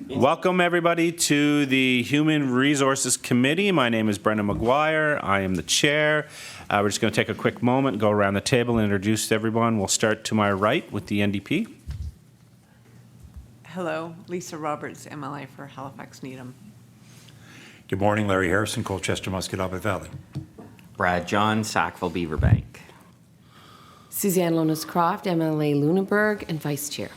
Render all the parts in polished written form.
Welcome, everybody, to the Human Resources Committee. My name is Brendan McGuire. I am the chair. We're just going to take a quick moment, go around the table, and introduce everyone. We'll start to my right with the NDP. Hello, Lisa Roberts, MLA for Halifax Needham. Good morning, Larry Harrison, Colchester Musquodoboit Valley. Brad John, Sackville Beaverbank. Suzanne Lonas-Croft, MLA Lunenburg, and Vice Chair.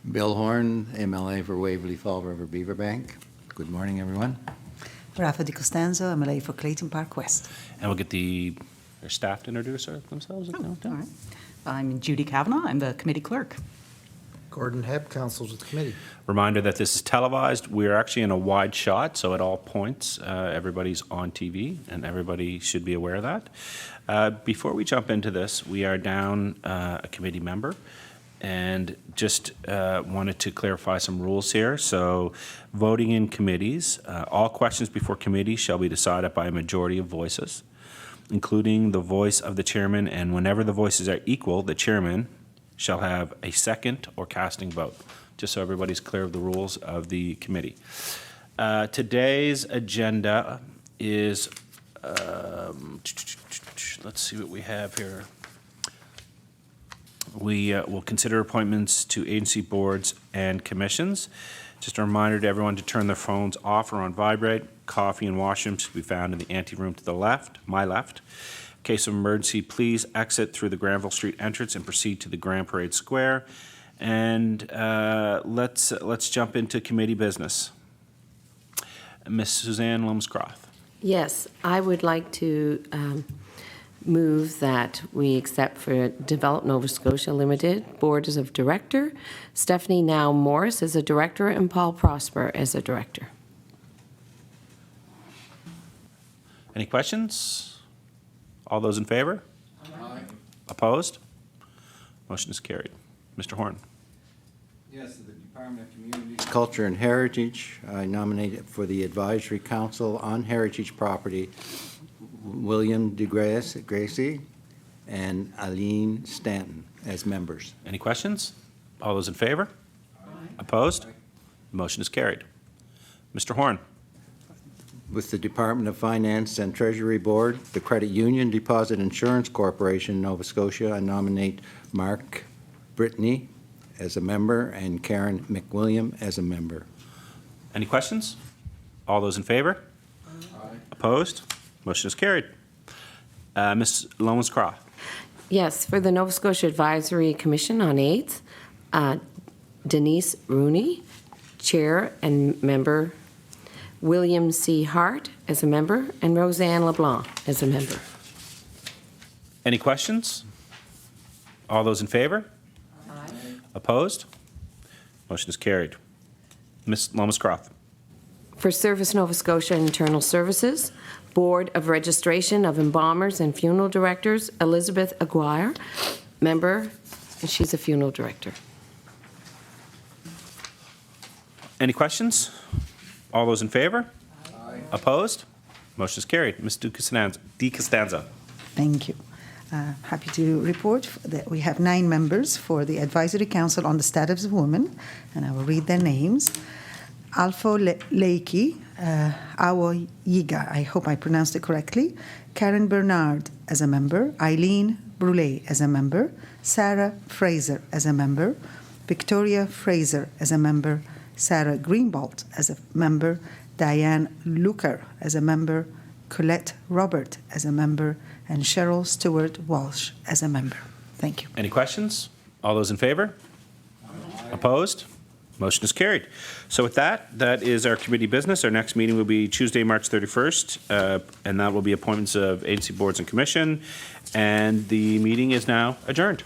Bill Horn, MLA for Waverley Fall River Beaverbank. Good morning, everyone. Rafa Di Costanzo, MLA for Clayton Park West. And we'll get their staff to introduce themselves. All right. I'm Judy Kavanagh. I'm the committee clerk. Gordon Hebb, counsels with the committee. Reminder that this is televised. We're actually in a wide shot, so at all points, everybody's on TV, and everybody should be aware of that. Before we jump into this, we are down a committee member, and just wanted to clarify some rules here. So, voting in committees, all questions before committee shall be decided by a majority of voices, including the voice of the chairman, and whenever the voices are equal, the chairman shall have a second or casting vote, just so everybody's clear of the rules of the committee. Today's agenda is, let's see what we have here. We will consider appointments to agency boards and commissions. Just a reminder to everyone to turn their phones off or on vibrate. Coffee and washrooms should be found in the anteroom to the left, my left. In case of emergency, please exit through the Granville Street entrance and proceed to the Grand Parade Square. And let's jump into committee business. Ms. Suzanne Lonas-Croft. Yes, I would like to move that we accept for Develop Nova Scotia Limited Board of Director, Stephanie Now Morris as a director, and Paul Prosper as a director. Any questions? All those in favor? Aye. Opposed? Motion is carried. Mr. Horn. Yes, the Department of Community, Culture and Heritage, I nominate for the Advisory Council on Heritage Property William DeGracie and Aline Stanton as members. Any questions? All those in favor? Aye. Opposed? Aye. Motion is carried. Mr. Horn. With the Department of Finance and Treasury Board, the Credit Union Deposit Insurance Corporation, Nova Scotia, I nominate Mark Brittany as a member and Karen McWilliam as a member. Any questions? All those in favor? Aye. Opposed? Motion is carried. Ms. Lonas-Croft. Yes, for the Nova Scotia Advisory Commission on AIDS, Denise Rooney, Chair and member, William C. Hart as a member, and Roseanne LeBlanc as a member. Any questions? All those in favor? Aye. Opposed? Motion is carried. Ms. Lonas-Croft. For Service Nova Scotia Internal Services, Board of Registration of Embalmers and Funeral Directors, Elizabeth Aguirre, member, and she's a funeral director. Any questions? All those in favor? Aye. Opposed? Motion is carried. Ms. Di Costanzo. Thank you. Happy to report that we have 9 members for the Advisory Council on the Status of Women, and I will read their names. Alfo Leiki, Awo Yiga, I hope I pronounced it correctly, Karen Bernard as a member, Eileen Brule as a member, Sarah Fraser as a member, Victoria Fraser as a member, Sarah Greenbalt as a member, Diane Luker as a member, Colette Robert as a member, and Cheryl Stewart Walsh as a member. Thank you. Any questions? All those in favor? Aye. Opposed? Motion is carried. So with that is our committee business. Our next meeting will be Tuesday, March 31st, and that will be appointments of agency boards and commission. And the meeting is now adjourned.